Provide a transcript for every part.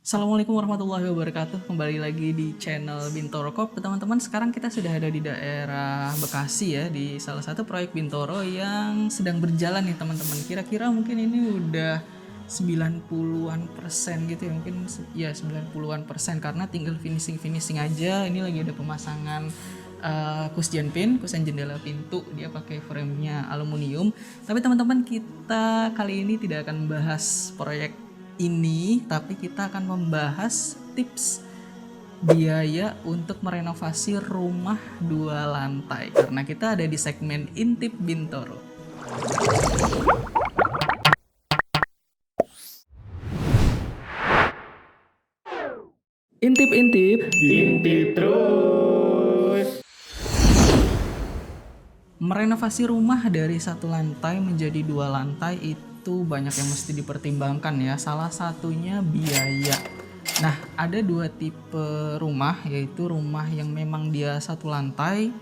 Assalamualaikum warahmatullahi wabarakatuh. Kembali lagi di channel Bintoro Corp. Teman-teman, sekarang kita sudah ada di daerah Bekasi ya, di salah satu proyek Bintoro yang sedang berjalan nih teman-teman. Kira-kira mungkin ini udah 90-an persen gitu ya, mungkin ya 90-an persen karena tinggal finishing aja. Ini lagi ada pemasangan kusen jendela pintu, dia pakai framenya aluminium. Tapi teman-teman, kita kali ini tidak akan membahas proyek ini, tapi kita akan membahas tips biaya untuk merenovasi rumah 2 lantai karena kita ada di segmen Intip Bintoro. Intip terus. Merenovasi rumah dari 1 lantai menjadi 2 lantai itu banyak yang mesti dipertimbangkan ya. Salah satunya biaya. Nah, ada 2 tipe rumah, yaitu rumah yang memang dia 1 lantai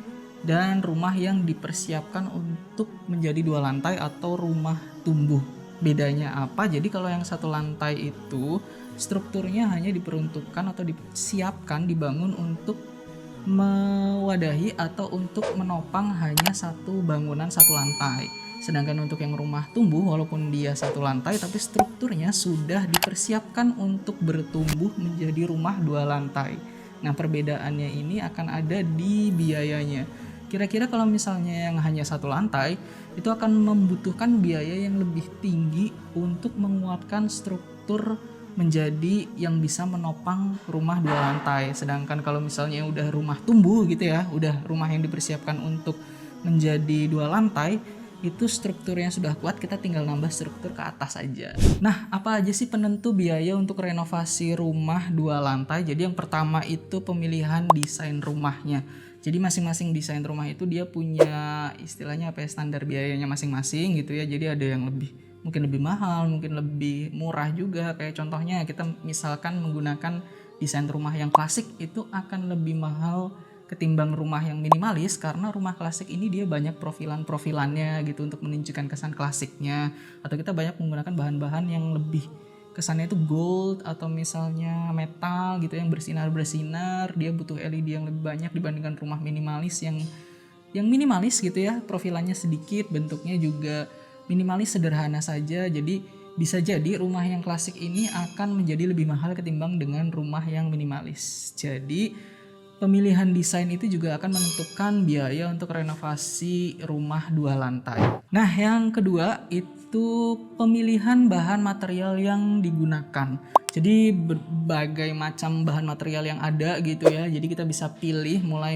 dan rumah yang dipersiapkan untuk menjadi 2 lantai atau rumah tumbuh. Bedanya apa? Jadi kalau yang 1 lantai itu strukturnya hanya diperuntukkan atau disiapkan dibangun untuk mewadahi atau untuk menopang hanya satu bangunan 1 lantai. Sedangkan untuk yang rumah tumbuh, walaupun dia 1 lantai, tapi strukturnya sudah dipersiapkan untuk bertumbuh menjadi rumah 2 lantai. Nah, perbedaannya ini akan ada di biayanya. Kira-kira kalau misalnya yang hanya 1 lantai, itu akan membutuhkan biaya yang lebih tinggi untuk menguatkan struktur menjadi yang bisa menopang rumah 2 lantai. Sedangkan kalau misalnya udah rumah tumbuh gitu ya, udah rumah yang dipersiapkan untuk menjadi 2 lantai, itu strukturnya sudah kuat, kita tinggal nambah struktur ke atas aja. Nah, apa aja sih penentu biaya untuk renovasi rumah 2 lantai? Jadi yang pertama itu pemilihan desain rumahnya. Jadi masing-masing desain rumah itu dia punya istilahnya apa ya, standar biayanya masing-masing gitu ya. Jadi ada yang mungkin lebih mahal, mungkin lebih murah juga. Kayak contohnya kita misalkan menggunakan desain rumah yang klasik, itu akan lebih mahal ketimbang rumah yang minimalis karena rumah klasik ini dia banyak profilannya gitu untuk menunjukkan kesan klasiknya, atau kita banyak menggunakan bahan-bahan yang lebih kesannya itu gold atau misalnya metal gitu yang bersinar, dia butuh LED yang lebih banyak dibandingkan rumah minimalis yang minimalis gitu ya, profilannya sedikit, bentuknya juga minimalis sederhana saja. Jadi bisa jadi rumah yang klasik ini akan menjadi lebih mahal ketimbang dengan rumah yang minimalis. Jadi pemilihan desain itu juga akan menentukan biaya untuk renovasi rumah 2 lantai. Nah, yang kedua itu pemilihan bahan material yang digunakan. Jadi berbagai macam bahan material yang ada gitu ya. Jadi kita bisa pilih mulai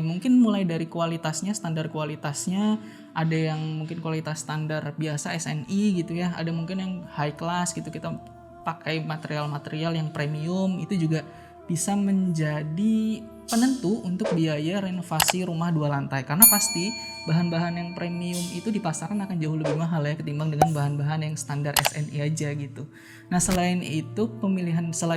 dari kualitasnya, standar kualitasnya. Ada yang mungkin kualitas standar biasa SNI gitu ya. Ada mungkin yang high class gitu, kita pakai material-material yang premium. Itu juga bisa menjadi penentu untuk biaya renovasi rumah 2 lantai, karena pasti bahan-bahan yang premium itu di pasaran akan jauh lebih mahal ya ketimbang dengan bahan-bahan yang standar SNI aja gitu. Nah, selain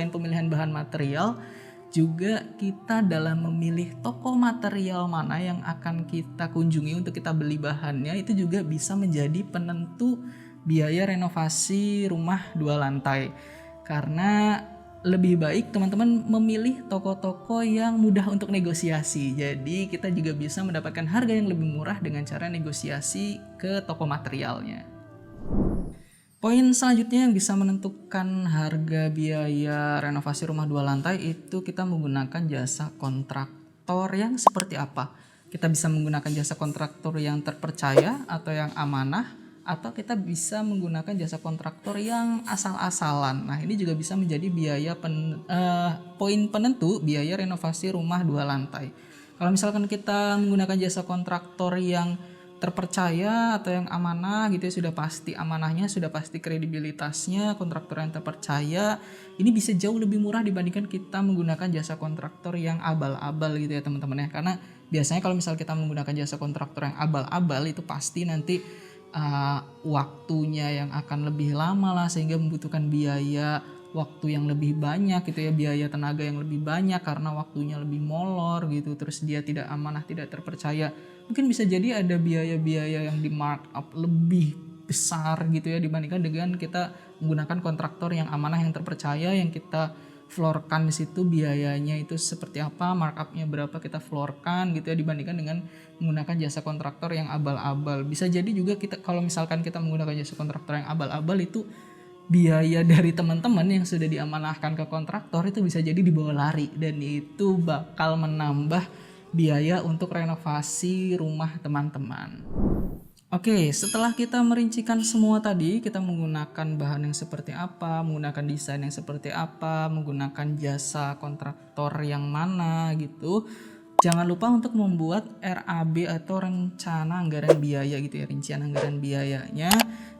pemilihan bahan material, juga kita dalam memilih toko material mana yang akan kita kunjungi untuk kita beli bahannya, itu juga bisa menjadi penentu biaya renovasi rumah 2 lantai. Karena lebih baik teman-teman memilih toko-toko yang mudah untuk negosiasi. Jadi kita juga bisa mendapatkan harga yang lebih murah dengan cara negosiasi ke toko materialnya. Poin selanjutnya yang bisa menentukan harga biaya renovasi rumah 2 lantai itu kita menggunakan jasa kontraktor yang seperti apa. Kita bisa menggunakan jasa kontraktor yang terpercaya atau yang amanah, atau kita bisa menggunakan jasa kontraktor yang asal-asalan. Nah, ini juga bisa menjadi poin penentu biaya renovasi rumah 2 lantai. Kalau misalkan kita menggunakan jasa kontraktor yang terpercaya atau yang amanah gitu ya, sudah pasti amanahnya, sudah pasti kredibilitasnya, kontraktor yang terpercaya, ini bisa jauh lebih murah dibandingkan kita menggunakan jasa kontraktor yang abal-abal gitu ya teman-teman ya. Karena biasanya kalau misal kita menggunakan jasa kontraktor yang abal-abal, itu pasti nanti waktunya yang akan lebih lama lah, sehingga membutuhkan biaya waktu yang lebih banyak gitu ya, biaya tenaga yang lebih banyak karena waktunya lebih molor gitu. Terus dia tidak amanah, tidak terpercaya, mungkin bisa jadi ada biaya-biaya yang di markup lebih besar gitu ya dibandingkan dengan kita menggunakan kontraktor yang amanah, yang terpercaya, yang kita floorkan di situ biayanya itu seperti apa, markupnya berapa kita floorkan gitu ya, dibandingkan dengan menggunakan jasa kontraktor yang abal-abal. Bisa jadi juga kita kalau misalkan kita menggunakan jasa kontraktor yang abal-abal itu biaya dari teman-teman yang sudah diamanahkan ke kontraktor itu bisa jadi dibawa lari, dan itu bakal menambah biaya untuk renovasi rumah teman-teman. Oke, setelah kita merincikan semua tadi, kita menggunakan bahan yang seperti apa, menggunakan desain yang seperti apa, menggunakan jasa kontraktor yang mana gitu. Jangan lupa untuk membuat RAB atau rencana anggaran biaya gitu ya, rincian anggaran biayanya.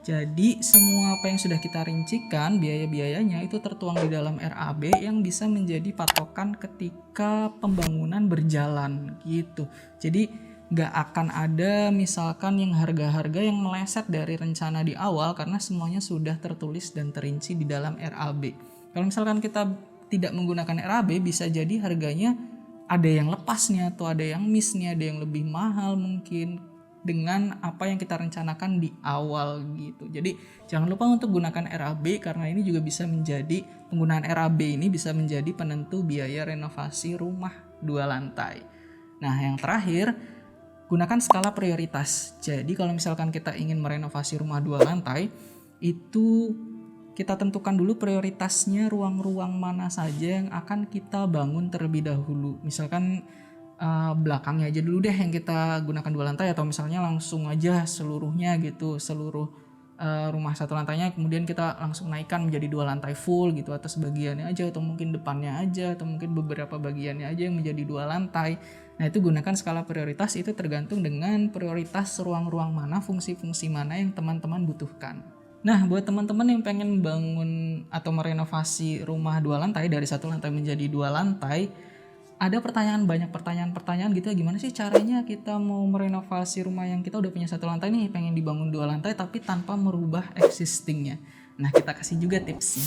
Jadi semua apa yang sudah kita rincikan, biaya-biayanya itu tertuang di dalam RAB yang bisa menjadi patokan ketika pembangunan berjalan gitu. Jadi nggak akan ada misalkan yang harga-harga yang meleset dari rencana di awal karena semuanya sudah tertulis dan terinci di dalam RAB. Kalau misalkan kita tidak menggunakan RAB, bisa jadi harganya ada yang lepasnya atau ada yang miss-nya, ada yang lebih mahal mungkin dengan apa yang kita rencanakan di awal gitu. Jadi jangan lupa untuk gunakan RAB karena ini juga bisa menjadi, penggunaan RAB ini bisa menjadi penentu biaya renovasi rumah 2 lantai. Nah yang terakhir, gunakan skala prioritas. Jadi kalau misalkan kita ingin merenovasi rumah 2 lantai, itu kita tentukan dulu prioritasnya, ruang-ruang mana saja yang akan kita bangun terlebih dahulu. Misalkan belakangnya aja dulu deh yang kita gunakan 2 lantai, atau misalnya langsung aja seluruhnya gitu, seluruh rumah 1 lantainya kemudian kita langsung naikkan menjadi 2 lantai full gitu, atau sebagiannya aja, atau mungkin depannya aja, atau mungkin beberapa bagiannya aja yang menjadi 2 lantai. Nah itu gunakan skala prioritas, itu tergantung dengan prioritas ruang-ruang mana, fungsi-fungsi mana yang teman-teman butuhkan. Nah buat teman-teman yang pengen bangun atau merenovasi rumah 2 lantai dari 1 lantai menjadi 2 lantai, ada banyak pertanyaan gitu ya, gimana sih caranya kita mau merenovasi rumah yang kita udah punya 1 lantai nih, pengen dibangun 2 lantai tapi tanpa merubah existingnya. Nah kita kasih juga tipsnya.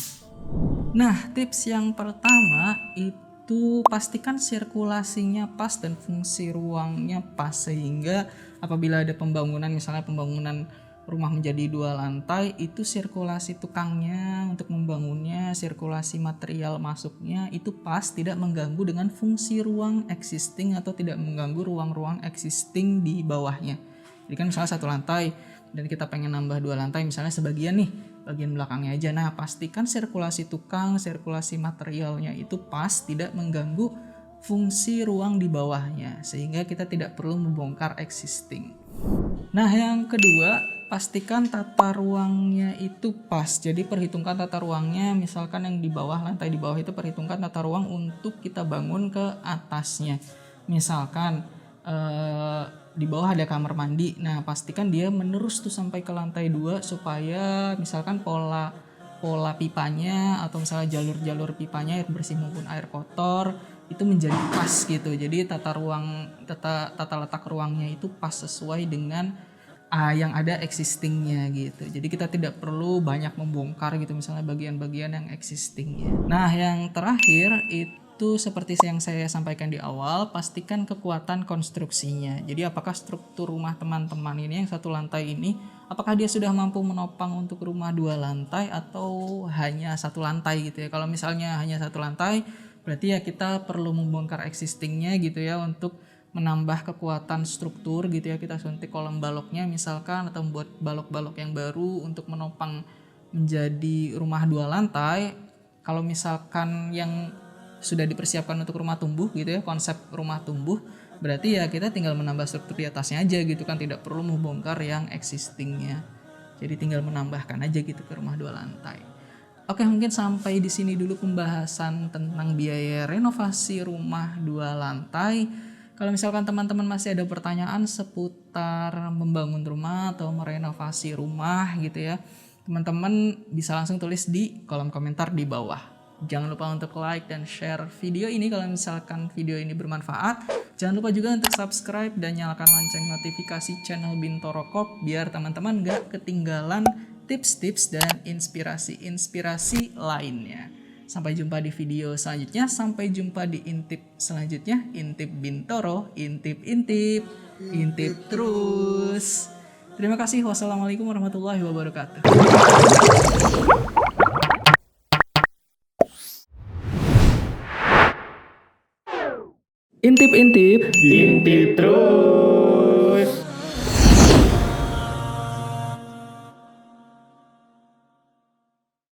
Nah tips yang pertama itu pastikan sirkulasinya pas dan fungsi ruangnya pas, sehingga apabila ada pembangunan, misalnya pembangunan rumah menjadi 2 lantai, itu sirkulasi tukangnya untuk membangunnya, sirkulasi material masuknya itu pas, tidak mengganggu dengan fungsi ruang existing atau tidak mengganggu ruang-ruang existing di bawahnya. Jadi kan misalnya 1 lantai dan kita pengen nambah 2 lantai, misalnya sebagian nih, bagian belakangnya aja. Nah pastikan sirkulasi tukang, sirkulasi materialnya itu pas, tidak mengganggu fungsi ruang di bawahnya, sehingga kita tidak perlu membongkar existing. Nah yang kedua, pastikan tata ruangnya itu pas. Jadi perhitungkan tata ruangnya, misalkan yang di bawah, lantai di bawah itu perhitungkan tata ruang untuk kita bangun ke atasnya. Misalkan di bawah ada kamar mandi, nah pastikan dia menerus tuh sampai ke lantai 2 supaya misalkan pola pipanya atau misalnya jalur-jalur pipanya, air bersih maupun air kotor itu menjadi pas gitu. Jadi tata letak ruangnya itu pas sesuai dengan yang ada existingnya gitu. Jadi kita tidak perlu banyak membongkar gitu, misalnya bagian-bagian yang existingnya. Nah yang terakhir itu seperti yang saya sampaikan di awal, pastikan kekuatan konstruksinya. Jadi apakah struktur rumah teman-teman ini yang 1 lantai ini, apakah dia sudah mampu menopang untuk rumah 2 lantai atau hanya 1 lantai gitu ya. Kalau misalnya hanya 1 lantai, berarti ya kita perlu membongkar existingnya gitu ya, untuk menambah kekuatan struktur gitu ya. Kita suntik kolom baloknya misalkan, atau membuat balok-balok yang baru untuk menopang menjadi rumah 2 lantai. Kalau misalkan yang sudah dipersiapkan untuk rumah tumbuh gitu ya, konsep rumah tumbuh, berarti ya kita tinggal menambah struktur di atasnya aja gitu kan, tidak perlu membongkar yang existingnya. Jadi tinggal menambahkan aja gitu ke rumah 2 lantai. Oke, mungkin sampai di sini dulu pembahasan tentang biaya renovasi rumah 2 lantai. Kalau misalkan teman-teman masih ada pertanyaan seputar membangun rumah atau merenovasi rumah gitu ya, teman-teman bisa langsung tulis di kolom komentar di bawah. Jangan lupa untuk like dan share video ini kalau misalkan video ini bermanfaat. Jangan lupa juga untuk subscribe dan nyalakan lonceng notifikasi channel Bintoro Corp biar teman-teman gak ketinggalan tips-tips dan inspirasi-inspirasi lainnya. Sampai jumpa di video selanjutnya. Sampai jumpa di intip selanjutnya. Intip Bintoro, intip terus. Terima kasih. Wassalamualaikum warahmatullahi wabarakatuh. Intip-intip. Intip terus.